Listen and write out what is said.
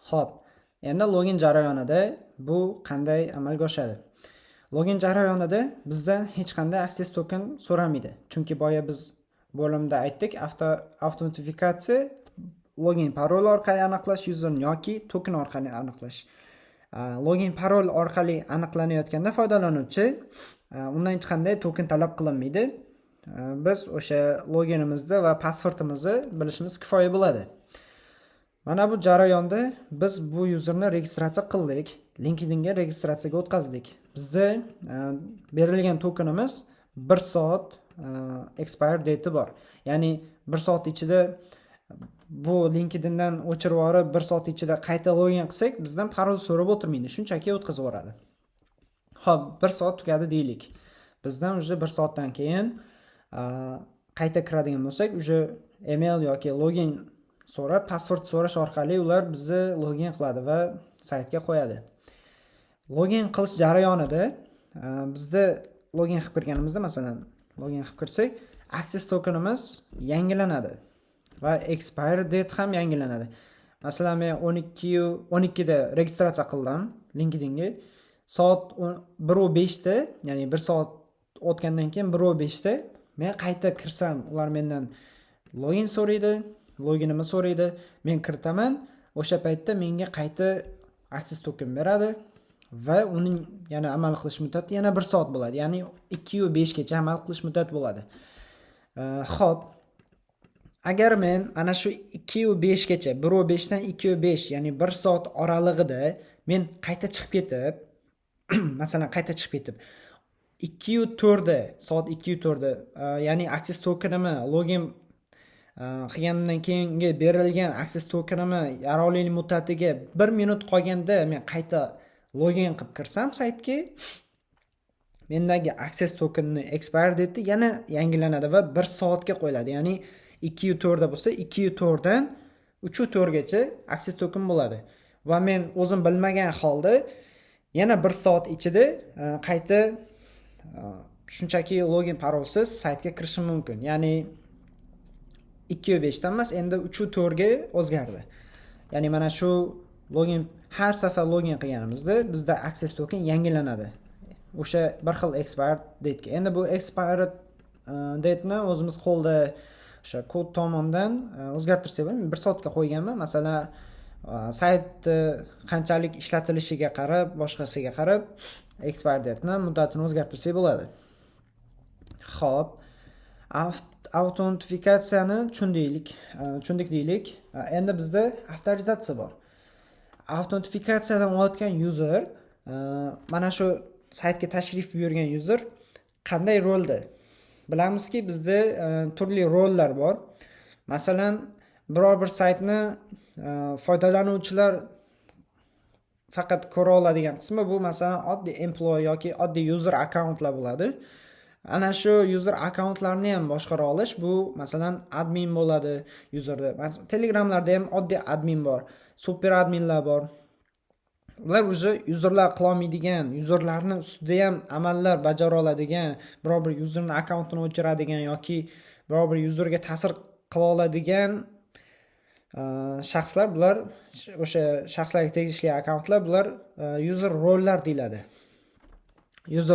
Xo'p, endi login jarayonida bu qanday amalga oshadi? Login jarayonida bizdan hech qanday access token so'ramaydi. Chunki boya biz bo'limda aytdik, avtentifikatsiya login parol orqali aniqlash yuzerni yoki token orqali aniqlash. Login parol orqali aniqlanayotganda foydalanuvchi undan hech qanday token talab qilinmaydi. Biz o'sha loginimizni va passwordimizni bilishimiz kifoya bo'ladi. Mana bu jarayonda biz bu yuzerni registratsiya qildik, LinkedInga registratsiyaga o'tkazdik. Bizda berilgan tokenimiz 1 soat expire date bor. Ya'ni 1 soat ichida bu LinkedIndan o'chirib yuborib 1 soat ichida qayta login qilsak, bizdan parol so'rab o'tirmaydi, shunchaki o'tkazib yuboradi. Xo'p, 1 soat tugadi deylik. Bizdan уже 1 soatdan keyin qayta kiradigan bo'lsak, уже email yoki login so'rab, password so'rash orqali ular bizni login qiladi va saytga qo'yadi. Login qilish jarayonida bizda login qilib kirganimizda, masalan, login qilib kirsak, access tokenimiz yangilanadi va expire date ham yangilanadi. Masalan, men 12 da registratsiya qildim LinkedInga. Soat 1:05 da, ya'ni 1 soat o'tgandan keyin 1:05 da men qayta kirsam, ular mendan login so'raydi, loginimni so'raydi, men kiritaman. O'sha paytda menga qayta access token beradi va uning yana amal qilish muddati yana 1 soat bo'ladi. Ya'ni 2:05 gacha amal qilish muddati bo'ladi. Xo'p, agar men ana shu 2:05 gacha, 1:05 dan 2:05, ya'ni 1 soat oralig'ida men qayta chiqib ketib, masalan, qayta chiqib ketib 2:04 da, soat 2:04 da, ya'ni access tokenimni login qilganimdan keyingi berilgan access tokenimni yaroqlilik muddatiga 1 minut qolganda men qayta login qilib kirsam saytga, mendagi access tokenni expire date yana yangilanadi va 1 soatga qo'yiladi. Ya'ni 2:04 da bo'lsa, 2:04 dan 3:04 gacha access token bo'ladi. Va men o'zim bilmagan holda yana 1 soat ichida qayta shunchaki login parolsiz saytga kirishim mumkin. Ya'ni 2:05 dan emas, endi 3:04 ga o'zgardi. Ya'ni mana shu login, har safar login qilganimizda bizda access token yangilanadi. O'sha bir xil expire date ga. Endi bu expire date ni o'zimiz qo'lda o'sha kod tomonidan o'zgartirsak bo'ladi. 1 soatga qo'yganman. Masalan, sayt qanchalik ishlatilishiga qarab, boshqasiga qarab expire date ni muddatini o'zgartirsak bo'ladi. Xo'p, autentifikatsiyani tushundik deylik. Endi bizda avtorizatsiya bor. Autentifikatsiyadan olayotgan user, mana shu saytga tashrif buyurgan user qanday rolda? Bilamizki, bizda turli rollar bor. Masalan, biror bir saytni foydalanuvchilar faqat ko'ra oladigan qismi bu, masalan, oddiy employee yoki oddiy user akkauntlar bo'ladi. Ana shu user akkauntlarni ham boshqara olish, bu masalan admin bo'ladi userda. Telegramlarda ham oddiy admin bor, super adminlar bor. Ular o'zi userlar qila olmaydigan, userlarni ustida ham amallar bajara oladigan, biror bir userning akkauntini o'chiradigan yoki biror bir userga ta'sir qila oladigan shaxslar, bular o'sha shaxslarga tegishli akkauntlar, bular user rollar deyiladi. User